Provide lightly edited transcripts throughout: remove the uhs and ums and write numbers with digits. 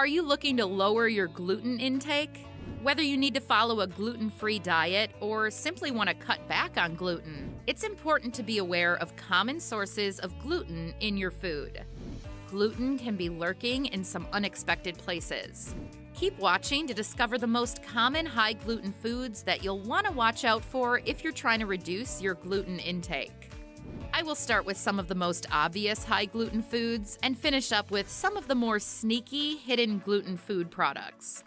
Are you looking to lower your gluten intake? Whether you need to follow a gluten-free diet or simply want to cut back on gluten, it's important to be aware of common sources of gluten in your food. Gluten can be lurking in some unexpected places. Keep watching to discover the most common high gluten foods that you'll want to watch out for if you're trying to reduce your gluten intake. I will start with some of the most obvious high gluten foods and finish up with some of the more sneaky hidden gluten food products.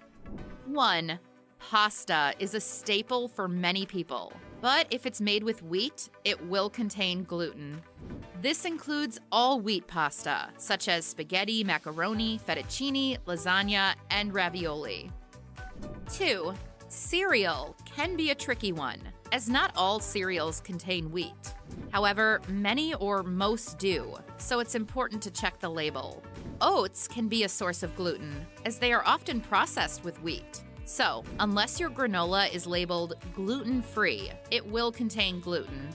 1. Pasta is a staple for many people, but if it's made with wheat, it will contain gluten. This includes all wheat pasta, such as spaghetti, macaroni, fettuccine, lasagna, and ravioli. 2. Cereal can be a tricky one, as not all cereals contain wheat. However, many or most do, so it's important to check the label. Oats can be a source of gluten, as they are often processed with wheat. So, unless your granola is labeled gluten-free, it will contain gluten.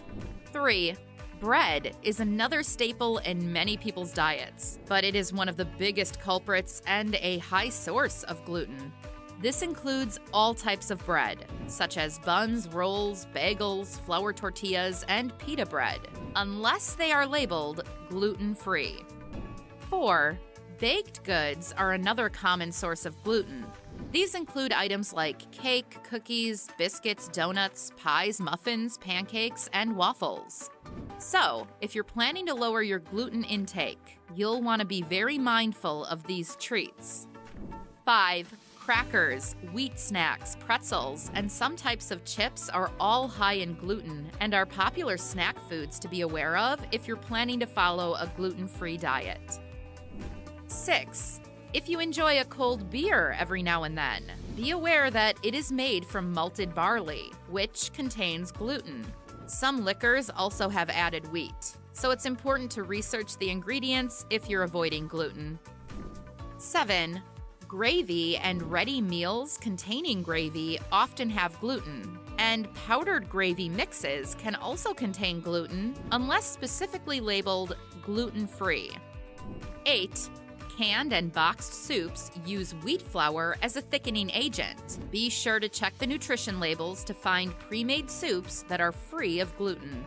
3. Bread is another staple in many people's diets, but it is one of the biggest culprits and a high source of gluten. This includes all types of bread, such as buns, rolls, bagels, flour tortillas, and pita bread, unless they are labeled gluten-free. 4. Baked goods are another common source of gluten. These include items like cake, cookies, biscuits, donuts, pies, muffins, pancakes, and waffles. So, if you're planning to lower your gluten intake, you'll want to be very mindful of these treats. 5. Crackers, wheat snacks, pretzels, and some types of chips are all high in gluten and are popular snack foods to be aware of if you're planning to follow a gluten-free diet. 6. If you enjoy a cold beer every now and then, be aware that it is made from malted barley, which contains gluten. Some liquors also have added wheat, so it's important to research the ingredients if you're avoiding gluten. 7. Gravy and ready meals containing gravy often have gluten, and powdered gravy mixes can also contain gluten unless specifically labeled gluten-free. 8. Canned and boxed soups use wheat flour as a thickening agent. Be sure to check the nutrition labels to find pre-made soups that are free of gluten.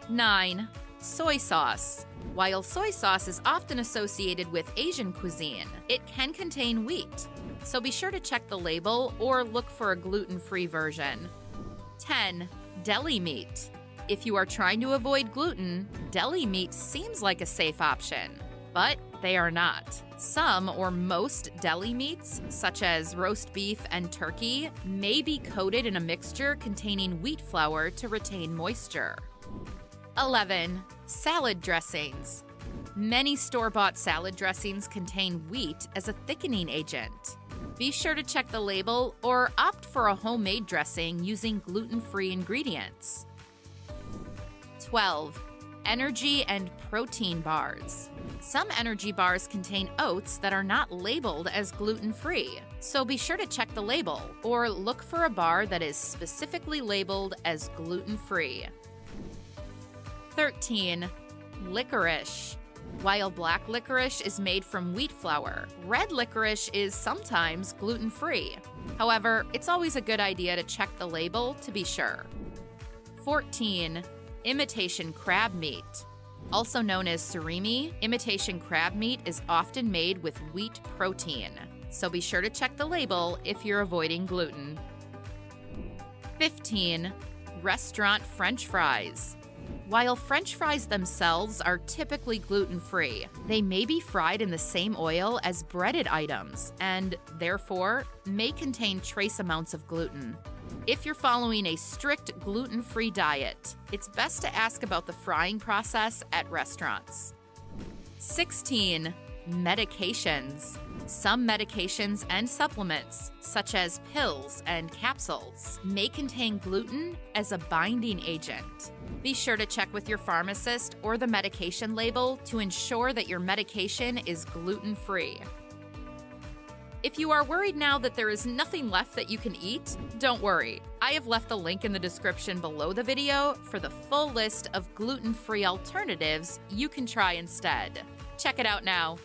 9. Soy sauce. While soy sauce is often associated with Asian cuisine, it can contain wheat, so be sure to check the label or look for a gluten-free version. 10. Deli meat. If you are trying to avoid gluten, deli meat seems like a safe option, but they are not. Some or most deli meats, such as roast beef and turkey, may be coated in a mixture containing wheat flour to retain moisture. 11. Salad dressings. Many store-bought salad dressings contain wheat as a thickening agent. Be sure to check the label or opt for a homemade dressing using gluten-free ingredients. 12. Energy and protein bars. Some energy bars contain oats that are not labeled as gluten-free, so be sure to check the label or look for a bar that is specifically labeled as gluten-free. 13. Licorice. While black licorice is made from wheat flour, red licorice is sometimes gluten-free. However, it's always a good idea to check the label to be sure. 14. Imitation crab meat. Also known as surimi, imitation crab meat is often made with wheat protein, so be sure to check the label if you're avoiding gluten. 15. Restaurant French fries. While French fries themselves are typically gluten-free, they may be fried in the same oil as breaded items and, therefore, may contain trace amounts of gluten. If you're following a strict gluten-free diet, it's best to ask about the frying process at restaurants. 16. Medications. Some medications and supplements, such as pills and capsules, may contain gluten as a binding agent. Be sure to check with your pharmacist or the medication label to ensure that your medication is gluten-free. If you are worried now that there is nothing left that you can eat, don't worry. I have left the link in the description below the video for the full list of gluten-free alternatives you can try instead. Check it out now.